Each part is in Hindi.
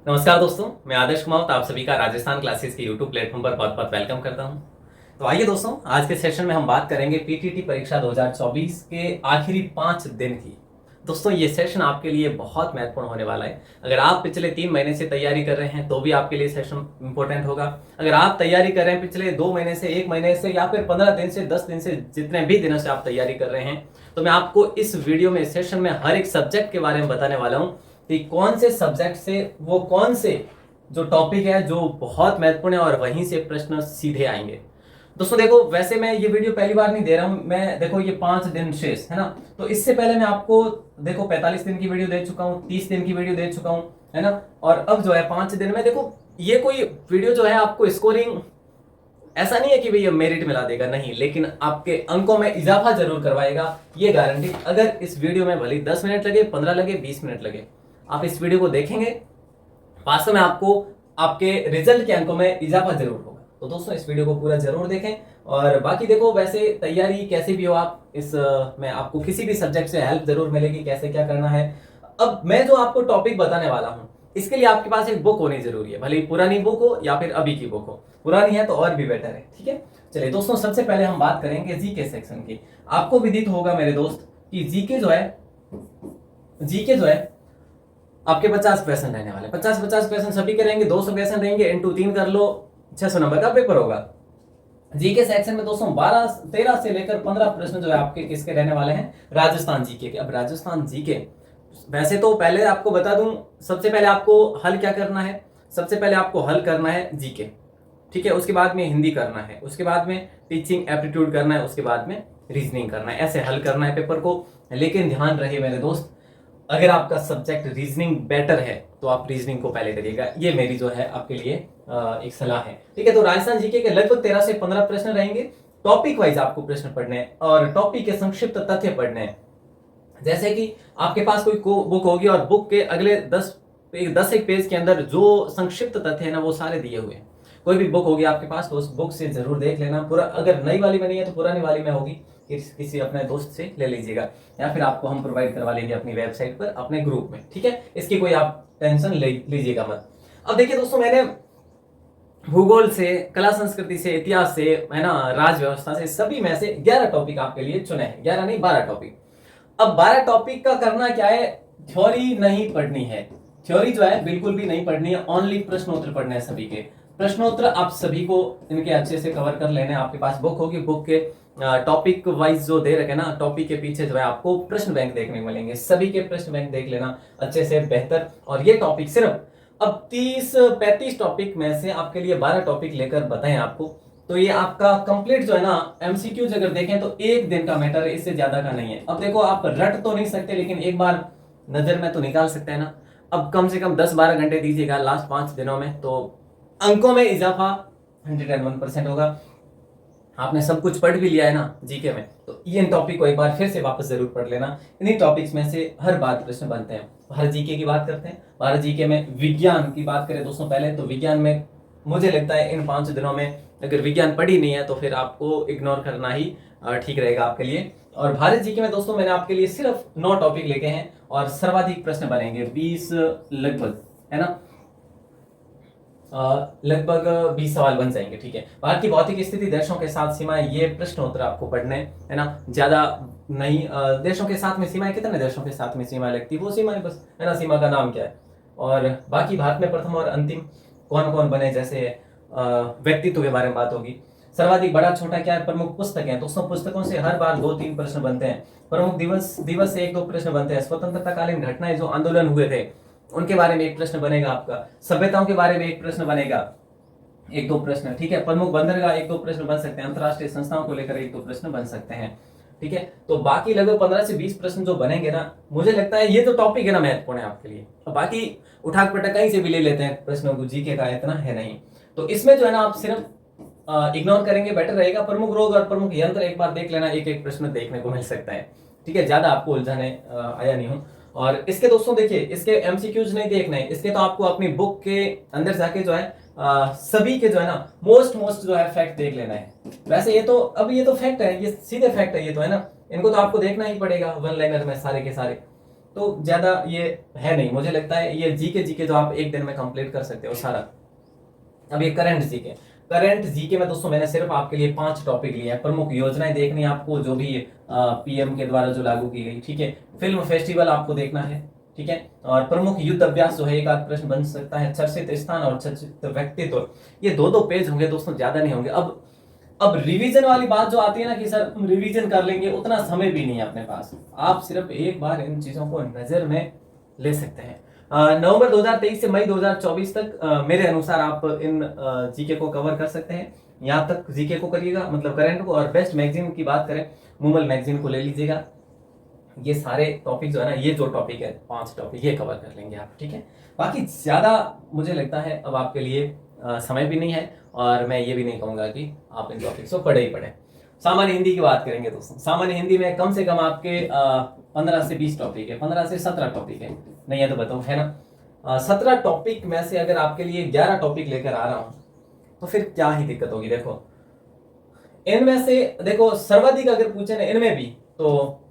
नमस्कार दोस्तों, मैं आदर्श कुमार आप सभी का राजस्थान क्लासेस के यूट्यूब प्लेटफॉर्म पर बहुत बहुत वेलकम करता हूं। तो आइए दोस्तों, आज के सेशन में हम बात करेंगे पीटीटी परीक्षा 2024 के आखिरी 5 दिन की। दोस्तों, ये सेशन आपके लिए बहुत महत्वपूर्ण होने वाला है। अगर आप पिछले 3 महीने से तैयारी कर रहे हैं तो भी आपके लिए सेशन इंपॉर्टेंट होगा। अगर आप तैयारी कर रहे हैं पिछले 2 महीने से, 1 महीने से, या फिर 15 दिन से, 10 दिन से, जितने भी दिनों से आप तैयारी कर रहे हैं, तो मैं आपको इस वीडियो में, सेशन में हर एक सब्जेक्ट के बारे में बताने वाला हूं कि कौन से सब्जेक्ट से वो कौन से जो टॉपिक है जो बहुत महत्वपूर्ण है और वहीं से प्रश्न सीधे आएंगे। दोस्तों देखो, वैसे मैं ये वीडियो पहली बार नहीं दे रहा हूं। मैं देखो, ये 5 दिन शेष है ना, तो इससे पहले मैं आपको देखो 45 दिन की वीडियो दे चुका हूं, 30 दिन की वीडियो दे चुका हूं, है ना। और अब जो है 5 दिन में देखो, ये कोई वीडियो जो है आपको स्कोरिंग ऐसा नहीं है कि भैया मेरिट मिला देगा, नहीं, लेकिन आपके अंकों में इजाफा जरूर करवाएगा, ये गारंटी। अगर इस वीडियो में भले 10 मिनट लगे, 15 लगे, 20 मिनट लगे, आप इस वीडियो को देखेंगे, वास्तव में आपको आपके रिजल्ट के अंकों में इजाफा जरूर होगा। तो दोस्तों, इस वीडियो को पूरा जरूर देखें। और बाकी देखो, वैसे तैयारी कैसे भी हो आप, इस में आपको किसी भी सब्जेक्ट से हेल्प जरूर मिलेगी, कैसे क्या करना है। अब मैं जो आपको टॉपिक बताने वाला हूं, इसके लिए आपके पास एक बुक होनी जरूरी है, भले ही पुरानी बुक हो या फिर अभी की बुक हो। पुरानी है तो और भी बेटर है, ठीक है। चलिए दोस्तों, सबसे पहले हम बात करेंगे जीके सेक्शन की। आपको विदित होगा मेरे दोस्त कि जीके जो है आपके 50 क्वेश्चन रहने वाले। 50 क्वेश्चन सभी के रहेंगे, 200 क्वेश्चन रहेंगे, इंटू 3 कर लो, 600 नंबर का पेपर होगा। जीके सेक्शन में दोस्तों 13 से लेकर 15 प्रश्न जो है आपके किसके रहने वाले हैं, राजस्थान जीके के। अब राजस्थान जीके, वैसे तो पहले आपको बता दूं, सबसे पहले आपको हल क्या करना है, सबसे पहले आपको हल करना है जीके, ठीक है। उसके बाद में हिंदी करना है, उसके बाद में टीचिंग एप्टीट्यूड करना है, उसके बाद में रीजनिंग करना है, ऐसे हल करना है पेपर को। लेकिन ध्यान रहे मेरे दोस्त, अगर आपका सब्जेक्ट रीजनिंग बेटर है तो आप रीजनिंग को पहले करिएगा, ये मेरी जो है आपके लिए एक सलाह है, ठीक है। तो राजस्थान जीके के लगभग 13 से 15 प्रश्न रहेंगे। टॉपिक वाइज आपको प्रश्न पढ़ने हैं और टॉपिक के संक्षिप्त तथ्य पढ़ने हैं। जैसे कि आपके पास कोई बुक होगी और बुक के अगले 10 एक पेज के अंदर जो संक्षिप्त तथ्य है ना, वो सारे दिए हुए हैं। कोई भी बुक होगी आपके पास तो उस बुक से जरूर देख लेना। पूरा, अगर नई वाली में नहीं है तो पुरानी वाली में होगी, किसी अपने दोस्त से ले लीजिएगा, या फिर आपको हम प्रोवाइड करवा लेंगे अपनी वेबसाइट पर, अपने ग्रुप में, ठीक है। इसकी कोई आप टेंशन लीजिएगा मत। अब देखिए दोस्तों, मैंने भूगोल से, कला संस्कृति से, इतिहास से, है ना, राज व्यवस्था से, सभी में से 11 टॉपिक आपके लिए चुने हैं। 11 नहीं, 12 टॉपिक। अब 12 टॉपिक का करना क्या है, थ्योरी नहीं पढ़नी है। थ्योरी जो है बिल्कुल भी नहीं पढ़नी है, ओनली प्रश्नोत्तर पढ़ने हैं सभी के। प्रश्नोत्तर आप सभी को इनके अच्छे से कवर कर लेने। आपके पास बुक होगी, बुक के टॉपिक वाइज जो दे रखे ना, टॉपिक के पीछे जो है आपको प्रश्न बैंक देखने को मिलेंगे, सभी के प्रश्न बैंक देख लेना अच्छे से, बेहतर। और ये टॉपिक सिर्फ अब 30-35 टॉपिक में से आपके लिए 12 टॉपिक लेकर बताएं आपको, तो ये आपका कंप्लीट जो है ना, एमसीक्यूज अगर देखें तो 1 दिन का मैटर है, इससे ज्यादा का नहीं है। अब देखो, आप रट तो नहीं सकते, लेकिन एक बार नजर में तो निकाल सकते हैं ना। अब कम से कम 10-12 घंटे दीजिएगा लास्ट 5 दिनों में, तो अंकों में इजाफा 101% होगा। आपने सब कुछ पढ़ भी लिया है ना जीके में, तो इन टॉपिक को एक बार फिर से वापस जरूर पढ़ लेना। इन्हीं टॉपिक्स में से हर बार प्रश्न बनते हैं। भारत जीके की बात करते हैं। भारत जीके में विज्ञान की बात करें दोस्तों, पहले तो विज्ञान में मुझे लगता है इन 5 दिनों में अगर विज्ञान पढ़ी नहीं है तो फिर आपको इग्नोर करना ही ठीक रहेगा आपके लिए। और भारत जीके में दोस्तों मैंने आपके लिए सिर्फ 9 टॉपिक लेके हैं और सर्वाधिक प्रश्न बनेंगे 20 लगभग, है ना, लगभग 20 सवाल बन जाएंगे, ठीक है। भारत की भौतिक स्थिति, देशों के साथ सीमाएं, ये प्रश्न उत्तर आपको पढ़ने, है ना, ज्यादा नहीं। देशों के साथ में सीमाएं, कितने देशों के साथ में सीमाएं लगती है, वो सीमाएं बस, है ना, सीमा का नाम क्या है। और बाकी भारत में प्रथम और अंतिम कौन कौन बने, जैसे व्यक्तित्व के बारे में बात होगी। सर्वाधिक बड़ा छोटा क्या है, प्रमुख पुस्तक है दोस्तों, पुस्तकों से हर बार 2-3 प्रश्न बनते हैं। प्रमुख दिवस से 1-2 प्रश्न बनते हैं। स्वतंत्रताकालीन घटनाएं, जो आंदोलन हुए थे, उनके बारे में एक प्रश्न बनेगा आपका। सभ्यताओं के बारे में एक प्रश्न बनेगा, 1-2 प्रश्न, ठीक है। प्रमुख बंदरगाह 1-2 प्रश्न बन सकते हैं। अंतरराष्ट्रीय संस्थाओं को लेकर 1-2 प्रश्न बन सकते हैं, ठीक है। तो बाकी लगभग 15 से 20 प्रश्न जो बनेंगे ना, मुझे लगता है ये तो टॉपिक है ना, महत्वपूर्ण है आपके लिए। और बाकी उठाक पटक कहीं से भी ले लेते हैं प्रश्नों को, जीके का इतना है नहीं। तो इसमें जो है ना, आप सिर्फ इग्नोर करेंगे, बेटर रहेगा। प्रमुख रोग और प्रमुख यंत्र एक बार देख लेना, एक प्रश्न देखने को मिल सकता है, ठीक है। ज्यादा आपको उलझाने आया नहीं हूं। और इसके दोस्तों देखिए, इसके एमसीक्यूज नहीं देखने, इसके तो आपको अपनी बुक के अंदर जाके जो है सभी के जो है ना, मोस्ट जो है फैक्ट देख लेना है। वैसे ये तो, अब ये तो फैक्ट है, ये सीधे फैक्ट है ये तो, है ना। इनको तो आपको देखना ही पड़ेगा वन लाइनर में सारे के सारे। तो ज्यादा ये है नहीं, मुझे लगता है ये जीके जो आप एक दिन में कंप्लीट कर सकते हो सारा। अब ये करंट जीके में दोस्तों मैंने सिर्फ आपके लिए 5 टॉपिक लिए हैं। प्रमुख योजनाएं देखनी है आपको, जो भी पीएम के द्वारा जो लागू की गई, ठीक है। फिल्म फेस्टिवल आपको देखना है, ठीक है। और प्रमुख युद्ध अभ्यास जो है, एक आध प्रश्न बन सकता है। चर्चित स्थान और चर्चित व्यक्तित्व, ये 2-2 पेज होंगे दोस्तों, ज्यादा नहीं होंगे। अब रिवीजन वाली बात जो आती है ना कि सर हम रिवीजन कर लेंगे, उतना समय भी नहीं है अपने पास। आप सिर्फ एक बार इन चीजों को नजर में ले सकते हैं। नवंबर 2023 से मई 2024 तक मेरे अनुसार आप इन जीके को कवर कर सकते हैं। यहाँ तक जीके को करिएगा, मतलब करंट को। और बेस्ट मैगजीन की बात करें, मूमल मैगजीन को ले लीजिएगा। ये सारे टॉपिक जो है ना, ये जो टॉपिक है 5 टॉपिक, ये कवर कर लेंगे आप, ठीक है। बाकी ज्यादा मुझे लगता है अब आपके लिए समय भी नहीं है, और मैं ये भी नहीं कहूंगा कि आप इन टॉपिक्स को पढ़े ही पढ़े। सामान्य हिंदी की बात करेंगे दोस्तों, सामान्य हिंदी में कम से कम आपके 15 से 20 टॉपिक है, 15 से 17 टॉपिक है, नहीं है तो बताओ, है ना। 17 टॉपिक में से अगर आपके लिए 11 टॉपिक लेकर आ रहा हूं, तो फिर क्या ही दिक्कत होगी। देखो इनमें से, देखो सर्वाधिक अगर पूछे ना इनमें भी, तो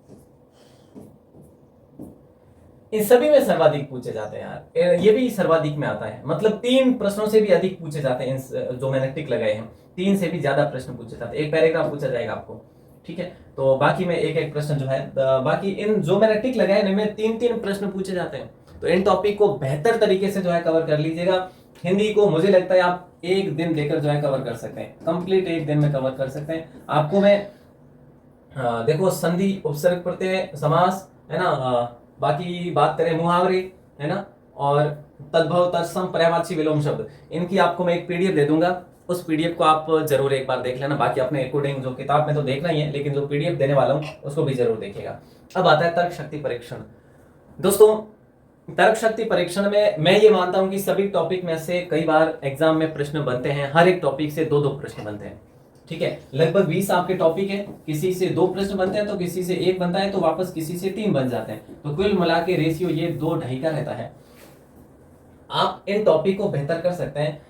इन सभी में सर्वाधिक पूछे जाते हैं यार, ये भी सर्वाधिक में आता है। मतलब 3 प्रश्नों से भी अधिक पूछे जाते हैं, जो मैंने टिक लगाए हैं 3 से भी ज्यादा प्रश्न पूछे जाते हैं। एक पैराग्राफ पूछा जाएगा आपको, ठीक है। तो बाकी में एक प्रश्न जो है, बाकी इन जो मैंने टिक लगाए इनमें 3-3 प्रश्न पूछे जाते हैं। तो इन टॉपिक को बेहतर तरीके से जो है कवर कर लीजिएगा। हिंदी को मुझे लगता है आप एक दिन देकर जो है कवर कर सकते हैं, कंप्लीट एक दिन में कवर कर सकते हैं। आपको मैं देखो संधि, उपसर्ग प्रत्यय, समास, है ना, बाकी बात करें मुहावरे, है ना, और तद्भव, तत्सम, पर्यायवाची, विलोम शब्द, इनकी आपको मैं एक पीडीएफ दे दूंगा। उस पीडीएफ को आप जरूर एक बार देख लेना। बाकी अपने अकॉर्डिंग जो किताब में तो देखना ही है, लेकिन जो पीडीएफ देने वाला हूं उसको भी जरूर देखिएगा। अब आता है तर्क शक्ति परीक्षण। दोस्तों तर्क शक्ति परीक्षण में मैं ये मानता हूं कि सभी टॉपिक में से कई बार एग्जाम में प्रश्न बनते हैं, हर एक टॉपिक से 2-2 प्रश्न बनते हैं, ठीक है। लगभग 20 आपके टॉपिक है, किसी से 2 प्रश्न बनते हैं, तो किसी से 1 बनता है, तो वापस किसी से 3 बन जाते हैं। तो कुल मिला के रेशियो ये 2-2.5 का रहता है। आप इन टॉपिक को बेहतर कर सकते हैं।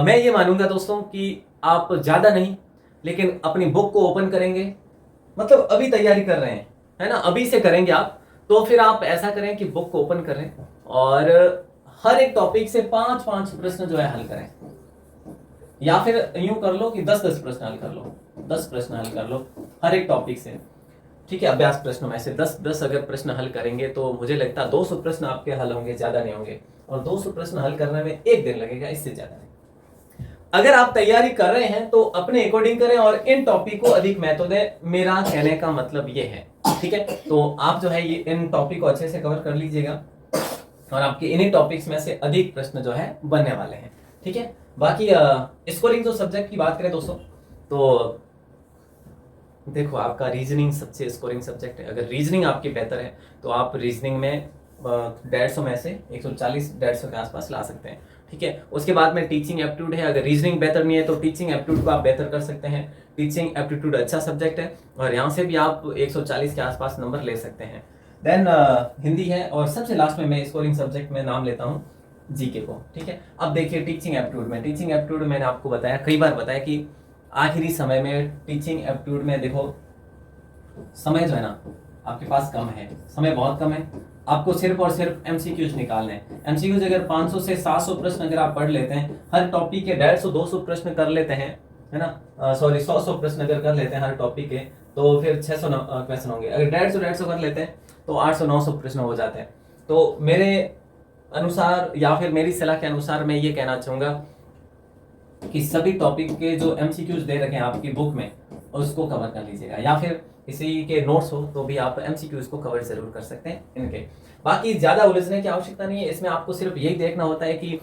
मैं ये मानूंगा दोस्तों कि आप ज्यादा नहीं, लेकिन अपनी बुक को ओपन करेंगे, मतलब अभी तैयारी कर रहे हैं, है ना, अभी से करेंगे आप, तो फिर आप ऐसा करें कि बुक को ओपन करें और हर एक टॉपिक से 5-5 प्रश्न जो है हल करें, या फिर यूं कर लो कि 10-10 प्रश्न हल कर लो, 10 प्रश्न हल कर लो हर एक टॉपिक से, ठीक है। अभ्यास प्रश्नों में से 10-10 अगर प्रश्न हल करेंगे तो मुझे लगता है 200 प्रश्न आपके हल होंगे, ज्यादा नहीं होंगे। और 200 प्रश्न हल करने में 1 दिन लगेगा, इससे ज्यादा नहीं। अगर आप तैयारी कर रहे हैं तो अपने अकॉर्डिंग करें और इन टॉपिक को अधिक महत्व दें, मेरा कहने का मतलब ये है, ठीक है। तो आप जो है ये इन टॉपिक को अच्छे से कवर कर लीजिएगा, और आपके इन्हीं टॉपिक्स में से अधिक प्रश्न जो है बनने वाले हैं, ठीक है। बाकी स्कोरिंग जो सब्जेक्ट की बात करें दोस्तों, तो देखो आपका रीजनिंग सबसे स्कोरिंग सब्जेक्ट है। अगर रीजनिंग आपकी बेहतर है तो आप रीजनिंग में 150 में से 140-150 के आसपास ला सकते हैं, ठीक है। उसके बाद में टीचिंग एप्टीट्यूड है। अगर रीजनिंग बेहतर नहीं है तो टीचिंग एप्टीट्यूड को आप बेहतर कर सकते हैं। टीचिंग एप्टीट्यूड अच्छा सब्जेक्ट है, और यहाँ से भी आप 140 के आसपास नंबर ले सकते हैं। देन हिंदी है, और सबसे लास्ट में मैं स्कोरिंग सब्जेक्ट में नाम लेता हूँ जीके को, ठीक है। अब देखिए टीचिंग एप्टीट्यूड मैंने आपको बताया, कई बार बताया कि आखिरी समय में टीचिंग एप्टीट्यूड में देखो समय जो है ना आपके पास कम है, समय बहुत कम है। आपको सिर्फ और सिर्फ एमसीक्यूज निकालने हैं। एमसीक्यूज अगर 500 से 700 प्रश्न अगर आप पढ़ लेते हैं, हर टॉपिक के 150-200 प्रश्न कर लेते हैं, है ना, सॉरी 100 प्रश्न अगर कर लेते हैं हर टॉपिक के, तो फिर 600 क्वेश्चन होंगे। अगर 150 कर लेते हैं तो 800-900 प्रश्न हो जाते हैं। तो मेरे अनुसार या फिर मेरी सलाह के अनुसार मैं ये कहना चाहूंगा कि सभी टॉपिक के जो एमसीक्यूज दे रखे हैं आपकी बुक में, उसको कवर कर लीजिएगा, या फिर किसी के नोट्स हो तो भी आप एमसीक्यूज को कवर जरूर कर सकते हैं इनके। बाकी ज्यादा उलझने की आवश्यकता नहीं है, इसमें आपको सिर्फ यही देखना होता है कि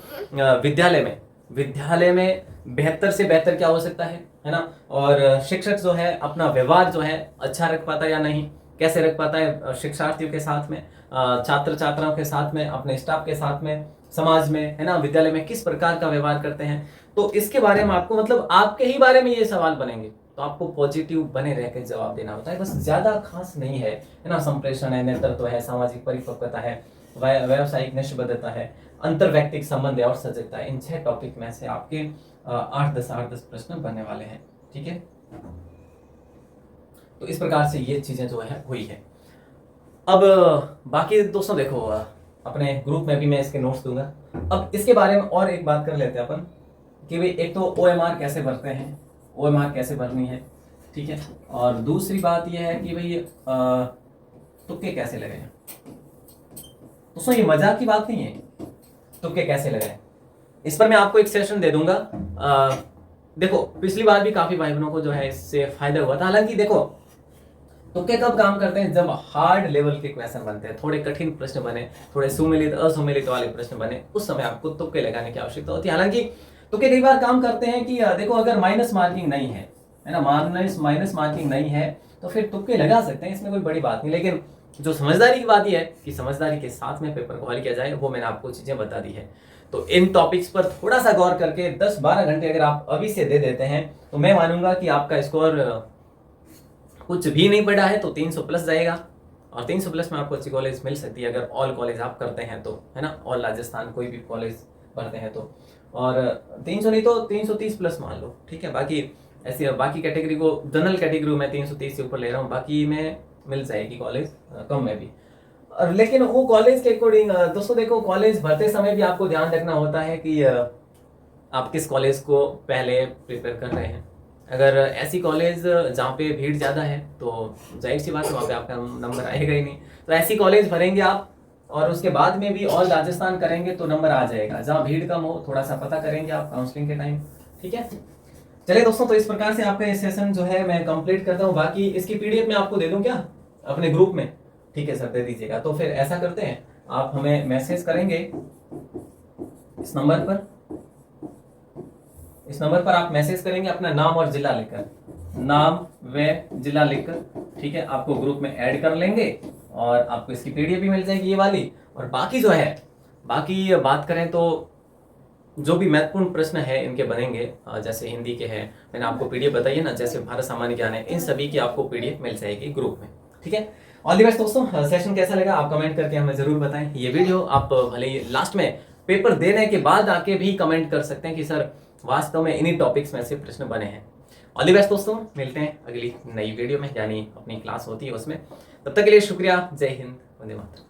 विद्यालय में बेहतर से बेहतर क्या हो सकता है ना, और शिक्षक जो है अपना व्यवहार जो है अच्छा रख पाता है या नहीं, कैसे रख पाता है शिक्षार्थियों के साथ में, छात्र छात्राओं के साथ में, अपने स्टाफ के साथ में, समाज में, है ना, विद्यालय में किस प्रकार का व्यवहार करते हैं। तो इसके बारे में आपको, मतलब आपके ही बारे में ये सवाल बनेंगे, तो आपको पॉजिटिव बने रह के जवाब देना होता है, बस ज्यादा खास नहीं है ना। संप्रेषण है, नेतृत्व है, सामाजिक परिपक्वता है, व्यावसायिक निष्पक्षता है, अंतर्वैयक्तिक संबंध है और सजगता है। इन 6 टॉपिक में से आपके 8-10 प्रश्न बनने वाले हैं, ठीक है। तो इस प्रकार से ये चीजें जो है हुई है। अब बाकी दोस्तों देखो, अपने ग्रुप में भी मैं इसके नोट्स दूंगा। अब इसके बारे में और एक बात कर लेते हैं अपन कि भाई एक तो OMR कैसे भरते हैं, OMR कैसे भरनी है, ठीक है। और दूसरी बात यह है कि भाई तुक्के कैसे लगाएं। दोस्तों ये मजाक की बात नहीं है, तुक्के कैसे लगाएं, इस पर मैं आपको एक सेशन दे दूंगा। देखो पिछली बार भी काफी भाई बहनों को जो है इससे फायदा हुआ था। हालांकि देखो तुक्के कब काम करते हैं, जब हार्ड लेवल के क्वेश्चन बनते हैं, थोड़े कठिन प्रश्न बने, थोड़े सुमेलित असुमेलित वाले प्रश्न बने, उस समय आपको तुक्के लगाने की आवश्यकता होती है। हालांकि तुक्के कई बार काम करते हैं कि देखो अगर माइनस मार्किंग नहीं है ना, माइनस मार्किंग नहीं है तो फिर तुक्के लगा सकते हैं, इसमें कोई बड़ी बात नहीं। लेकिन जो समझदारी की बात यह है कि समझदारी के साथ में पेपर को हल किया जाए, वो मैंने आपको चीजें बता दी है। तो इन टॉपिक्स पर थोड़ा सा गौर करके 10-12 घंटे अगर आप अभी से दे देते हैं तो मैं मानूंगा कि आपका स्कोर कुछ भी नहीं पड़ा है तो 300 प्लस जाएगा। और 300 प्लस में आपको अच्छी कॉलेज मिल सकती है अगर ऑल कॉलेज आप करते हैं तो, है ना, ऑल राजस्थान कोई भी कॉलेज पढ़ते हैं तो। और 300 नहीं तो 330 प्लस मान लो, ठीक है। बाकी ऐसे बाकी कैटेगरी को, जनरल कैटेगरी में 330 से ऊपर ले रहा हूँ, बाकी में मिल जाएगी कॉलेज कम में भी। और लेकिन वो कॉलेज के अकॉर्डिंग दोस्तों देखो, कॉलेज भरते समय भी आपको ध्यान रखना होता है कि आप किस कॉलेज को पहले प्रिपेयर कर रहे हैं। अगर ऐसी कॉलेज जहाँ पे भीड़ ज़्यादा है तो जाहिर सी बात है वहाँ पे आपका नंबर आएगा ही नहीं, तो ऐसी कॉलेज भरेंगे आप और उसके बाद में भी ऑल राजस्थान करेंगे तो नंबर आ जाएगा। जहाँ भीड़ कम हो थोड़ा सा पता करेंगे आप काउंसलिंग के टाइम, ठीक है। चलिए दोस्तों, तो इस प्रकार से आपका ये सेशन जो है मैं कंप्लीट करता हूँ। बाकी इसकी PDF मैं आपको दे दूँ क्या अपने ग्रुप में, ठीक है सर दे दीजिएगा। तो फिर ऐसा करते हैं, आप हमें मैसेज करेंगे इस नंबर पर आप मैसेज करेंगे अपना नाम और जिला लिखकर, नाम व जिला लिखकर, ठीक है। आपको ग्रुप में ऐड कर लेंगे और आपको इसकी PDF भी मिल जाएगी ये वाली। और बाकी जो है, बाकी बात करें तो जो भी महत्वपूर्ण प्रश्न है इनके बनेंगे, जैसे हिंदी के हैं, मैंने आपको PDF बताइए ना, जैसे भारत सामान्य ज्ञान है, इन सभी की आपको PDF मिल जाएगी ग्रुप में, ठीक है। ऑल द बेस्ट दोस्तों। सेशन कैसा लगा आप कमेंट करके हमें जरूर बताएं। ये वीडियो आप भले ही लास्ट में पेपर देने के बाद आके भी कमेंट कर सकते हैं कि सर वास्तव में इन्हीं टॉपिक्स में से प्रश्न बने हैं। ऑल द बेस्ट दोस्तों, मिलते हैं अगली नई वीडियो में, यानी अपनी क्लास होती है उसमें। तब तक के लिए शुक्रिया, जय हिंद, वंदे मातरम।